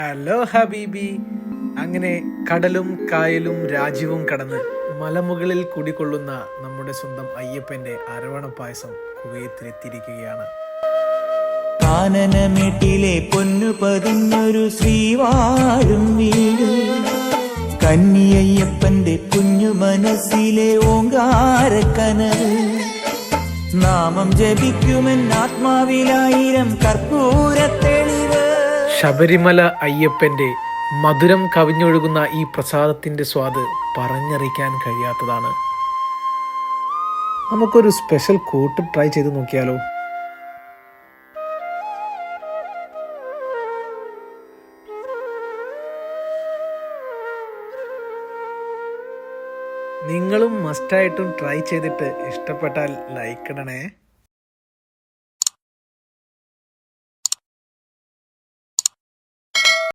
Hello ഹബീബി. അങ്ങനെ കടലും കായലും രാജ്യവും കടന്ന് മലമുകളിൽ കുടികൊള്ളുന്ന നമ്മുടെ സ്വന്തം അയ്യപ്പന്റെ അരവണ പായസം കുവൈത്തിലെത്തിയിരിക്കുകയാണ്. കാനനമേട്ടിലെ പൊന്നു പതിഞ്ഞൊരു ശ്രീവാഴും വീട്, കന്നിയയ്യപ്പന്റെ കുഞ്ഞു മനസ്സിലെ ഓങ്കാരക്കനവ്, നാമം ജപിക്കുമെൻ ആത്മാവിലായിരം കർപ്പൂരത്തെളിവ്. ശബരിമല അയ്യപ്പന്റെ മധുരം കവിഞ്ഞൊഴുകുന്ന ഈ പ്രസാദത്തിന്റെ സ്വാദ് പറഞ്ഞറിയിക്കാൻ കഴിയാത്തതാണ്. നമുക്കൊരു സ്പെഷ്യൽ കൂട്ട് ട്രൈ ചെയ്ത് നോക്കിയാലോ? നിങ്ങളും മസ്റ്റായിട്ടും ട്രൈ ചെയ്തിട്ട് ഇഷ്ടപ്പെട്ടാൽ ലൈക്ക് ഇടണേ.